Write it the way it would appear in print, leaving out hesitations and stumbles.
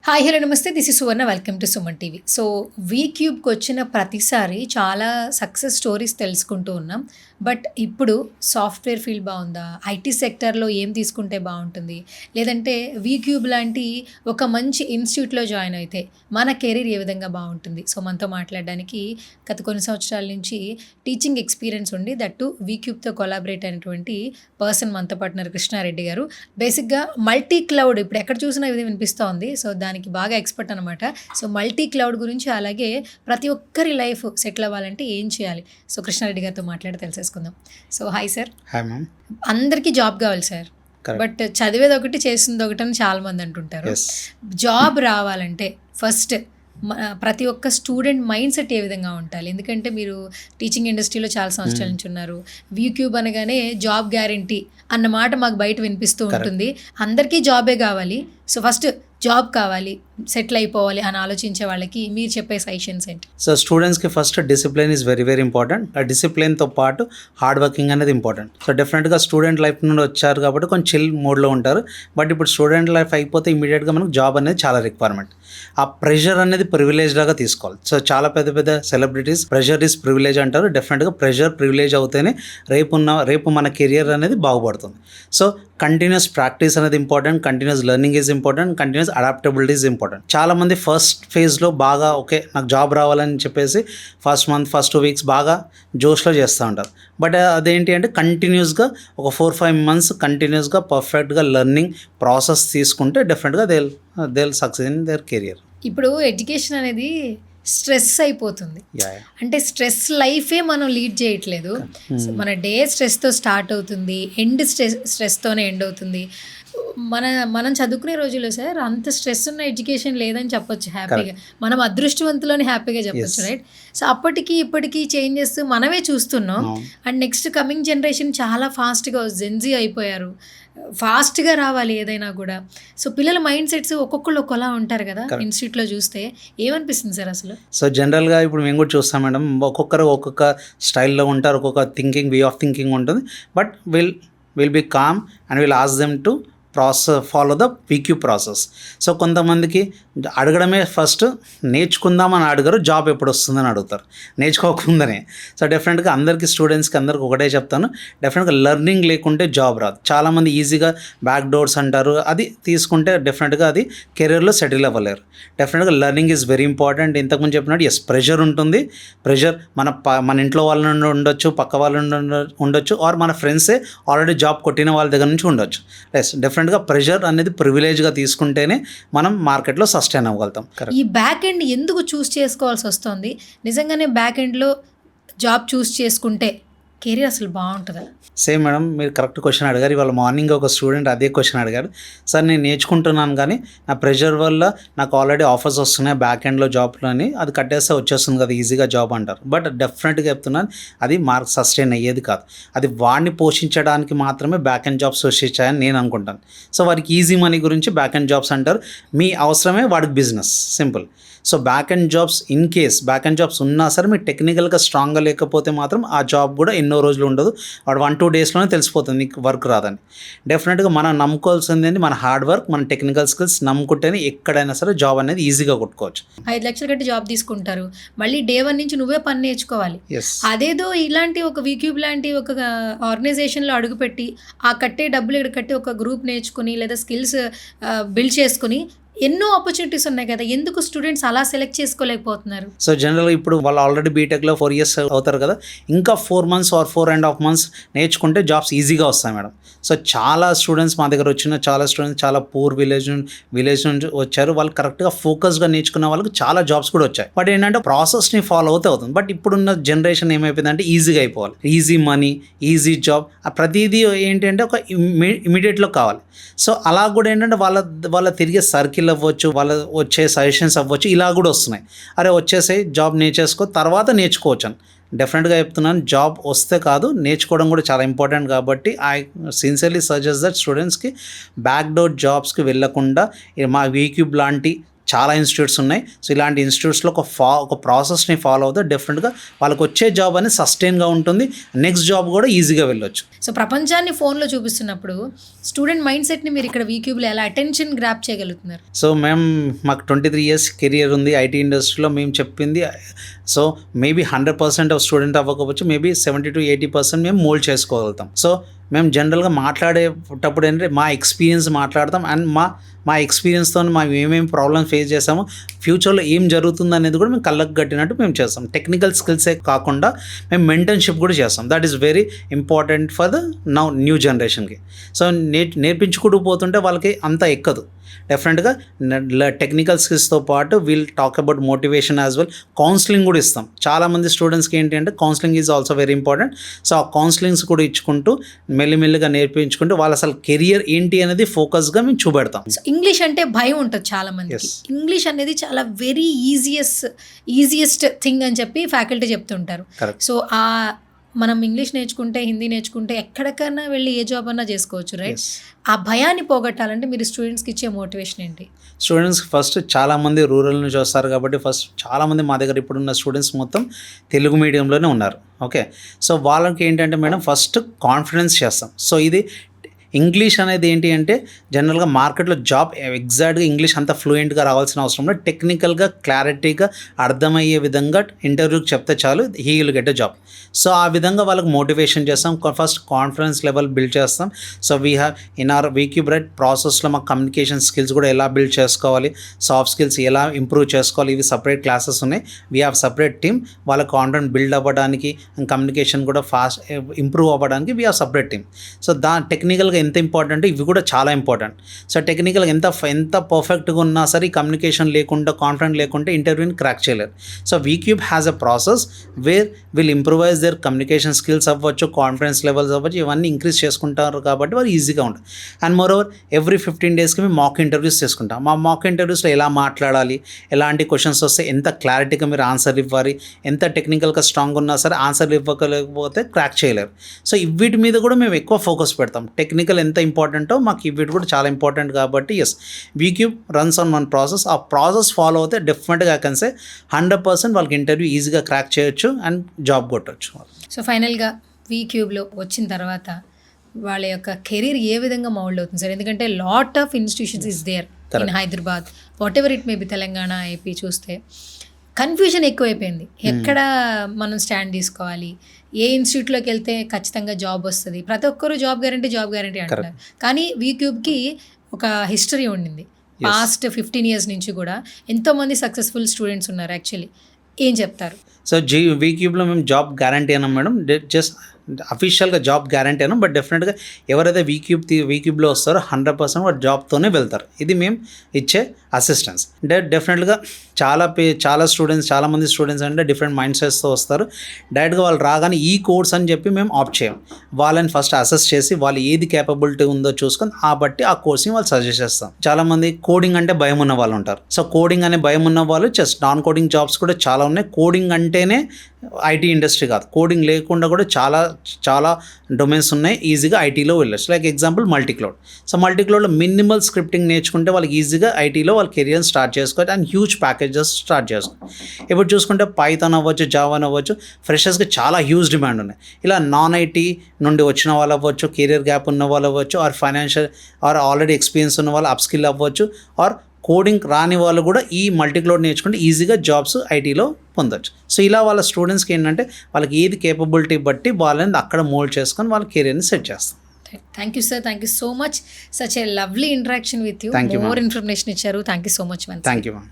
Hi hello నమస్తే this is Suvarna welcome to Suman TV. So వీక్యూబ్కి వచ్చిన ప్రతిసారి చాలా సక్సెస్ స్టోరీస్ తెలుసుకుంటూ ఉన్నాం. బట్ ఇప్పుడు సాఫ్ట్వేర్ ఫీల్డ్ బాగుందా, ఐటీ సెక్టర్లో ఏం తీసుకుంటే బాగుంటుంది, లేదంటే వీక్యూబ్ లాంటి ఒక మంచి ఇన్స్టిట్యూట్లో జాయిన్ అయితే మన కెరీర్ ఏ విధంగా బాగుంటుంది. సో మనతో మాట్లాడడానికి గత కొన్ని సంవత్సరాల నుంచి టీచింగ్ ఎక్స్పీరియన్స్ ఉండి దట్టు వీక్యూబ్తో కొలాబరేట్ అయినటువంటి పర్సన్ మనతో పాటు కృష్ణారెడ్డి గారు. బేసిక్గా మల్టీ క్లౌడ్ ఇప్పుడు ఎక్కడ చూసినా ఇది వినిపిస్తూ ఉంది. సో దానికి బాగా ఎక్స్పర్ట్ అనమాట. సో మల్టీ క్లౌడ్ గురించి, అలాగే ప్రతి ఒక్కరి లైఫ్ సెటిల్ అవ్వాలంటే ఏం చేయాలి, సో కృష్ణారెడ్డి గారితో మాట్లాడి తెలిసేసుకుందాం. So hi sir. Hi ma'am. అందరికీ జాబ్ కావాలి సార్, బట్ చదివేది ఒకటి చేసింది ఒకటి అని చాలా మంది అంటుంటారు. జాబ్ రావాలంటే ఫస్ట్ ప్రతి ఒక్క స్టూడెంట్ మైండ్ సెట్ ఏ విధంగా ఉండాలి? ఎందుకంటే మీరు టీచింగ్ ఇండస్ట్రీలో చాలా సంవత్సరాల నుంచి ఉన్నారు. వీక్యూబ్ అనగానే జాబ్ గ్యారంటీ అన్న మాట మాకు బయట వినిపిస్తూ ఉంటుంది. అందరికీ జాబే కావాలి. సో ఫస్ట్ జాబ్ కావాలి, సెటిల్ అయిపోవాలి అని ఆలోచించే వాళ్ళకి మీరు చెప్పే సజెషన్స్ ఏంటి? సో స్టూడెంట్స్కి first discipline is very very important. ఆ డిసిప్లిన్తో పాటు హార్డ్ వర్కింగ్ అనేది ఇంపార్టెంట్. సో డెఫినెట్గా స్టూడెంట్ లైఫ్ నుండి వచ్చారు కాబట్టి కొంచెం చిల్ మోడ్లో ఉంటారు. బట్ ఇప్పుడు స్టూడెంట్ లైఫ్ అయిపోతే ఇమీడియట్గా మనకు జాబ్ అనేది చాలా రిక్వైర్మెంట్. ఆ ప్రెషర్ అనేది ప్రివిలేజ్ లాగా తీసుకోవాలి. సో చాలా పెద్ద పెద్ద సెలబ్రిటీస్ ప్రెషర్ ఈజ్ ప్రివిలేజ్ అంటారు. డెఫినెట్గా ప్రెషర్ ప్రివిలేజ్ అవుతేనే రేపు మన కెరియర్ అనేది బాగుపడుతుంది. సో కంటిన్యూస్ ప్రాక్టీస్ అనేది important, continuous learning is important, continuous adaptability is important. చాలామంది ఫస్ట్ ఫేజ్లో బాగా ఓకే నాకు జాబ్ రావాలని చెప్పేసి ఫస్ట్ మంత్ ఫస్ట్ 2 వీక్స్ బాగా జోష్లో చేస్తూ ఉంటారు. బట్ అదేంటి అంటే కంటిన్యూస్గా ఒక 4-5 మంత్స్ కంటిన్యూస్గా పర్ఫెక్ట్గా లెర్నింగ్ ప్రాసెస్ తీసుకుంటే డెఫినెట్గా they success in their career. ఇప్పుడు ఎడ్యుకేషన్ అనేది స్ట్రెస్ అయిపోతుంది. అంటే స్ట్రెస్ లైఫే మనం లీడ్ చేయట్లేదు. మన డే స్ట్రెస్తో స్టార్ట్ అవుతుంది, ఎండ్ స్ట్రెస్తోనే ఎండ్ అవుతుంది. మనం చదువుకునే రోజుల్లో సార్ అంత స్ట్రెస్ ఉన్న ఎడ్యుకేషన్ లేదని చెప్పొచ్చు హ్యాపీగా. మనం అదృష్టవంతులని హ్యాపీగా చెప్పొచ్చు, రైట్? సో అప్పటికి ఇప్పటికీ చేంజెస్ మనమే చూస్తున్నాం. అండ్ నెక్స్ట్ కమింగ్ జనరేషన్ చాలా ఫాస్ట్గా జెన్జీ అయిపోయారు. ఫాస్ట్గా రావాలి ఏదైనా కూడా. సో పిల్లల మైండ్ సెట్స్ ఒక్కొక్కళ్ళు ఒకలా ఉంటారు కదా. ఇన్స్టిట్యూట్లో చూస్తే ఏమనిపిస్తుంది సార్ అసలు? సో జనరల్గా ఇప్పుడు మేము కూడా చూస్తాం మేడం, ఒక్కొక్కరు ఒక్కొక్క స్టైల్లో ఉంటారు, ఒక్కొక్క వే ఆఫ్ థింకింగ్ ఉంటుంది. But will be calm and will ask them to follow the VQ process. సో కొంతమందికి అడగడమే ఫస్ట్ నేర్చుకుందామని అడగరు, జాబ్ ఎప్పుడు వస్తుందని అడుగుతారు నేర్చుకోకుండానే. సో డెఫినెట్గా అందరికీ స్టూడెంట్స్కి అందరికి ఒకటే చెప్తాను, డెఫినెట్గా లెర్నింగ్ లేకుంటే జాబ్ రాదు. చాలామంది ఈజీగా బ్యాక్ డోర్స్ అంటారు, అది తీసుకుంటే డెఫినెట్గా అది కెరీర్లో సెటిల్ అవ్వలేరు. డెఫినెట్గా లెర్నింగ్ ఈజ్ వెరీ ఇంపార్టెంట్. ఇంతకుముందు చెప్పినట్టు ప్రెషర్ ఉంటుంది. ప్రెషర్ మన ఇంట్లో వాళ్ళ నుండి ఉండొచ్చు, పక్క వాళ్ళ నుండి ఉండొచ్చు, ఆర్ మన ఫ్రెండ్సే ఆల్రెడీ జాబ్ కొట్టిన వాళ్ళ దగ్గర నుంచి ఉండొచ్చు. డెఫినెట్గా ప్రెషర్ అనేది ప్రివిలేజ్గా తీసుకుంటేనే మనం మార్కెట్లో సస్టైన్ అవ్వగలుగుతాం. ఈ బ్యాక్ ఎండ్ ఎందుకు చూస్ చేసుకోవాల్సి వస్తుంది? నిజంగానే బ్యాక్ ఎండ్లో జాబ్ చూస్ చేసుకుంటే కెరీర్ అసలు బాగుంటుందా? సేమ్ మేడం, మీరు కరెక్ట్ క్వశ్చన్ అడిగారు. ఇవాళ మార్నింగ్ ఒక స్టూడెంట్ అదే క్వశ్చన్ అడిగారు. సార్ నేను నేర్చుకుంటున్నాను కానీ నా ప్రెషర్ వల్ల నాకు ఆల్రెడీ ఆఫర్స్ వస్తున్నాయి బ్యాక్ ఎండ్లో జాబ్లో అని, అది కట్టేస్తే వచ్చేస్తుంది కదా ఈజీగా జాబ్ అంటారు. బట్ డెఫినెట్గా చెప్తున్నాను, అది మార్క్ సస్టైన్ అయ్యేది కాదు. అది వాడిని పోషించడానికి మాత్రమే బ్యాక్ ఎండ్ జాబ్స్ వచ్చాయని నేను అనుకుంటాను. సో వారికి ఈజీ మనీ గురించి బ్యాక్ ఎండ్ జాబ్స్ అంటారు. మీ అవసరమే వాడికి business, simple. So back end jobs in case back end jobs ఉన్నా సరే మీరు టెక్నికల్గా స్ట్రాంగ్గా లేకపోతే మాత్రం ఆ జాబ్ కూడా ఎన్నో రోజులు ఉండదు. వాడు 1-2 డేస్లోనే తెలిసిపోతుంది నీకు వర్క్ రాదని. డెఫినెట్గా మనం నమ్ముకోవాల్సింది ఏంటి? మన హార్డ్ వర్క్, మన టెక్నికల్ స్కిల్స్ నమ్ముకుంటేనే ఎక్కడైనా సరే జాబ్ అనేది ఈజీగా కొట్టుకోవచ్చు. 5 లక్షలు కట్టి జాబ్ తీసుకుంటారు, మళ్ళీ డే 1 నుంచి నువ్వే పని నేర్చుకోవాలి. అదేదో ఇలాంటి ఒక వీక్యూబ్ లాంటి ఒక ఆర్గనైజేషన్లో అడుగుపెట్టి ఆ కట్టే డబ్బులు ఇక్కడ కట్టి ఒక గ్రూప్ నేర్చుకుని లేదా స్కిల్స్ బిల్డ్ చేసుకుని ఎన్నో ఆపర్చునిటీస్ ఉన్నాయి కదా, ఎందుకు స్టూడెంట్స్ అలా సెలెక్ట్ చేసుకోలేకపోతున్నారు? సో జనరల్గా ఇప్పుడు వాళ్ళు ఆల్రెడీ బీటెక్లో 4 years అవుతారు కదా, ఇంకా 4 months ఆర్ 4.5 months నేర్చుకుంటే జాబ్స్ ఈజీగా వస్తాయి మేడం. సో చాలా స్టూడెంట్స్ మా దగ్గర వచ్చిన చాలా స్టూడెంట్స్ చాలా పూర్ విలేజ్ నుంచి వచ్చారు. వాళ్ళు కరెక్ట్గా ఫోకస్గా నేర్చుకున్న వాళ్ళకి చాలా జాబ్స్ కూడా వచ్చాయి. బట్ ఏంటంటే ప్రాసెస్ని ఫాలో అవుతుంది. బట్ ఇప్పుడున్న జనరేషన్ ఏమైపోయిందంటే ఈజీగా అయిపోవాలి, ఈజీ మనీ, ఈజీ జాబ్, ప్రతిదీ ఏంటంటే ఒక ఇమీడియట్లో కావాలి. సో అలా కూడా ఏంటంటే వాళ్ళ తిరిగే సర్కిల్ అవ్వచ్చు, వాళ్ళ వచ్చే సజెషన్స్ అవ్వచ్చు, ఇలా కూడా వస్తున్నాయి. అరే వచ్చేసాయి జాబ్ నేర్చేసుకో తర్వాత నేర్చుకోవచ్చు అని. డెఫినెట్గా చెప్తున్నాను, జాబ్ వస్తే కాదు నేర్చుకోవడం కూడా చాలా ఇంపార్టెంట్. కాబట్టి ఐ సిన్సియర్లీ సజెస్ట్ దట్ స్టూడెంట్స్కి బ్యాక్ డోర్ జాబ్స్కి వెళ్ళకుండా మా వీక్యూబ్ లాంటి చాలా ఇన్స్టిట్యూట్స్ ఉన్నాయి. సో ఇలాంటి ఇన్స్టిట్యూట్స్లో ఒక ప్రాసెస్ని ఫాలో అవుతే డెఫినెట్గా వాళ్ళకి వచ్చే జాబ్ అనేది సస్టైన్గా ఉంటుంది, నెక్స్ట్ జాబ్ కూడా ఈజీగా వెళ్ళొచ్చు. సో ప్రపంచాన్ని ఫోన్లో చూపిస్తున్నప్పుడు స్టూడెంట్ మైండ్ సెట్ని మీరు ఇక్కడ వీక్యూబ్లో ఎలా అటెన్షన్ గ్రాప్ చేయగలుగుతున్నారు? సో మాకు 23 years కెరియర్ ఉంది ఐటీ ఇండస్ట్రీలో. మేము చెప్పింది సో మేబీ 100% ఆఫ్ స్టూడెంట్ అవ్వకపోవచ్చు, మేబీ 70 to 80% మేము మోల్డ్ చేసుకోగలుగుతాం. సో మేము జనరల్గా మాట్లాడేటప్పుడు ఏంటంటే మా ఎక్స్పీరియన్స్ మాట్లాడతాం, అండ్ మా ఎక్స్పీరియన్స్తో మేము ఏమేమి ప్రాబ్లమ్స్ ఫేస్ చేసామో, ఫ్యూచర్లో ఏం జరుగుతుంది అనేది కూడా మేము కళ్ళకు కట్టినట్టు మేము చేస్తాం. టెక్నికల్ స్కిల్సే కాకుండా మేము మెంటర్షిప్ కూడా చేస్తాం. That is very important for the new జనరేషన్కి. సో నేర్పించుకుంటూ పోతుంటే వాళ్ళకి అంత ఎక్కదు. డెఫినెట్గా టెక్నికల్ స్కిల్స్తో పాటు we'll talk about motivation as well. Counselling కూడా ఇస్తాం. చాలామంది స్టూడెంట్స్కి ఏంటి అంటే counselling is also very important. So ఆ కౌన్సిలింగ్స్ కూడా ఇచ్చుకుంటూ మెల్లిమెల్లిగా నేర్పించుకుంటూ వాళ్ళు అసలు కెరియర్ ఏంటి అనేది ఫోకస్గా మేము చూపెడతాం. సో ఇంగ్లీష్ అంటే భయం ఉంటుంది చాలా మందికి. ఇంగ్లీష్ అనేది చాలా వెరీ ఈజియెస్ట్ థింగ్ అని చెప్పి ఫ్యాకల్టీ చెప్తుంటారు. సో మనం ఇంగ్లీష్ నేర్చుకుంటే, హిందీ నేర్చుకుంటే ఎక్కడికైనా వెళ్ళి ఏ జాబ్ అన్నా చేసుకోవచ్చు, రైట్? ఆ భయాన్ని పోగొట్టాలంటే మీరు స్టూడెంట్స్కి ఇచ్చే మోటివేషన్ ఏంటి? స్టూడెంట్స్కి ఫస్ట్ చాలామంది రూరల్ నుంచి వస్తారు కాబట్టి ఫస్ట్ చాలామంది మా దగ్గర ఇప్పుడున్న స్టూడెంట్స్ మొత్తం తెలుగు మీడియంలోనే ఉన్నారు. ఓకే, సో వాళ్ళకి ఏంటంటే మేడం ఫస్ట్ కాన్ఫిడెన్స్ చేస్తాం. సో ఇది ఇంగ్లీష్ అనేది ఏంటి అంటే జనరల్గా మార్కెట్లో జాబ్ ఎగ్జాక్ట్గా ఇంగ్లీష్ అంత ఫ్లూయెంట్గా రావాల్సిన అవసరం లేదు. టెక్నికల్గా క్లారిటీగా అర్థమయ్యే విధంగా ఇంటర్వ్యూకి చెప్తే చాలు, he will get a job. So ఆ విధంగా వాళ్ళకి మోటివేషన్ చేస్తాం. ఫస్ట్ కాన్ఫిడెన్స్ లెవెల్ బిల్డ్ చేస్తాం. So we have in our VCube right ప్రాసెస్లో మాకు కమ్యూనికేషన్ స్కిల్స్ కూడా ఎలా బిల్డ్ చేసుకోవాలి, సాఫ్ట్ స్కిల్స్ ఎలా ఇంప్రూవ్ చేసుకోవాలి, ఇవి సపరేట్ క్లాసెస్ ఉన్నాయి. We have separate team. వాళ్ళ కాన్ఫిడెంట్ బిల్డ్ అవ్వడానికి, కమ్యూనికేషన్ కూడా ఫాస్ట్ ఇంప్రూవ్ అవ్వడానికి we have separate team. So టెక్నికల్గా ఎంత ఇంపార్టెంట్, ఇవి కూడా చాలా ఇంపార్టెంట్. సో టెక్నికల్గా ఎంత పర్ఫెక్ట్గా ఉన్నా సరే కమ్యూనికేషన్ లేకుండా, కాన్ఫిడెంట్ లేకుంటే ఇంటర్వ్యూని క్రాక్ చేయలేరు. So VCube has a process where will improvise their communication skills అవ్వచ్చు, కాన్ఫిడెన్స్ లెవెల్స్ అవ్వచ్చు, ఇవన్నీ ఇంక్రీజ్ చేసుకుంటారు కాబట్టి వారు ఈజీగా ఉంటుంది. అండ్ మోర్ ఓవర్ ఎవ్రీ 15 daysకి మేము మాక్ ఇంటర్వ్యూస్ చేసుకుంటాం. మా మాక్ ఇంటర్వ్యూస్లో ఎలా మాట్లాడాలి, ఎలాంటి క్వశ్చన్స్ వస్తే ఎంత క్లారిటీగా మీరు ఆన్సర్ ఇవ్వాలి, ఎంత టెక్నికల్గా స్ట్రాంగ్ ఉన్నా సరే ఆన్సర్ ఇవ్వకపోతే క్రాక్ చేయలేరు. సో వీటి మీద కూడా మేము ఎక్కువ ఫోకస్ పెడతాం. టెక్నికల్ ఎంత ఇంపార్టెంటో మాకు వీటి కూడా చాలా ఇంపార్టెంట్ కాబట్టి yes, VCube runs on one process. ఆ ప్రాసెస్ ఫాలో అవుతే డెఫినెట్గా కన్సే 100% వాళ్ళకి ఇంటర్వ్యూ ఈజీగా క్రాక్ చేయొచ్చు అండ్ జాబ్ కొట్టచ్చు. సో ఫైనల్గా వీక్యూబ్లో వచ్చిన తర్వాత వాళ్ళ యొక్క కెరీర్ ఏ విధంగా మౌల్డ్ అవుతుంది సార్? ఎందుకంటే lot of institutions is there in Hyderabad, whatever it may be, Telangana, AP చూస్తే కన్ఫ్యూజన్ ఎక్కువైపోయింది. ఎక్కడ మనం స్టాండ్ తీసుకోవాలి, ఏ ఇన్స్టిట్యూట్లోకి వెళ్తే ఖచ్చితంగా జాబ్ వస్తుంది, ప్రతి ఒక్కరు జాబ్ గ్యారంటీ అంటున్నారు. కానీ వీక్యూబ్కి ఒక హిస్టరీ ఉండింది. పాస్ట్ 15 years నుంచి కూడా ఎంతోమంది సక్సెస్ఫుల్ స్టూడెంట్స్ ఉన్నారు. యాక్చువల్లీ ఏం చెప్తారు? సో వీక్యూబ్లో మేము జాబ్ గ్యారంటీ అన్నాం మేడం. జస్ట్ అఫీషియల్గా జాబ్ గ్యారంటీ అన్నాం. బట్ డెఫినెట్గా ఎవరైతే వీక్యూబ్లో వస్తారో 100% వాడు జాబ్తోనే వెళ్తారు. ఇది మేము ఇచ్చే అసిస్టెన్స్. డెఫినెట్గా చాలామంది స్టూడెంట్స్ అంటే డిఫరెంట్ మైండ్ సెట్స్తో వస్తారు. డైరెక్ట్గా వాళ్ళు రాగానే ఈ కోర్స్ అని చెప్పి మేము ఆప్ట్ చేయం. వాళ్ళని ఫస్ట్ అసెస్ చేసి వాళ్ళు ఏది కేపబిలిటీ ఉందో చూసుకొని ఆ బట్టి ఆ కోర్స్ని వాళ్ళు సజెస్ట్ చేస్తాం. చాలామంది కోడింగ్ అంటే భయం ఉన్న వాళ్ళు ఉంటారు. సో కోడింగ్ అనే భయం ఉన్న వాళ్ళు జస్ట్ నాన్ కోడింగ్ జాబ్స్ కూడా చాలా ఉన్నాయి. కోడింగ్ అంటేనే ఐటీ ఇండస్ట్రీ కాదు, కోడింగ్ లేకుండా కూడా చాలా డొమైన్స్ ఉన్నాయి. ఈజీగా ఐటీలో వెళ్ళచ్చు. Like example multicloud. సో మల్టీక్లౌడ్లో మినిమల్ స్క్రిప్టింగ్ నేర్చుకుంటే వాళ్ళకి ఈజీగా ఐటీలో వాళ్ళ కెరియర్ స్టార్ట్ చేసుకోవచ్చు అండ్ హ్యూజ్ ప్యాకేజెస్ స్టార్ట్ చేసుకోవచ్చు. ఇప్పుడు చూసుకుంటే పైథాన్ అవ్వచ్చు, జావా అవ్వచ్చు, ఫ్రెషర్స్కి చాలా హ్యూజ్ డిమాండ్ ఉన్నాయి. ఇలా నాన్ ఐటీ నుండి వచ్చిన వాళ్ళు అవ్వచ్చు, కెరియర్ గ్యాప్ ఉన్న వాళ్ళు అవ్వచ్చు, or financial or already experience ఉన్న వాళ్ళు అప్ స్కిల్ అవ్వచ్చు, ఆర్ కోడింగ్ రాని వాళ్ళు కూడా ఈ మల్టీక్లౌడ్ నేర్చుకుంటే ఈజీగా జాబ్స్ ఐటీలో పొందొచ్చు. సో ఇలా వాళ్ళ స్టూడెంట్స్కి ఏంటంటే వాళ్ళకి ఏది కేపబిలిటీ బట్టి వాళ్ళని అక్కడ మోల్డ్ చేసుకొని వాళ్ళ కెరియర్ని సెట్ చేస్తాం. Thank you sir, thank you so much. Such a lovely interaction with you. More information ఇచ్చారు. Thank you so much. Thank you ma'am.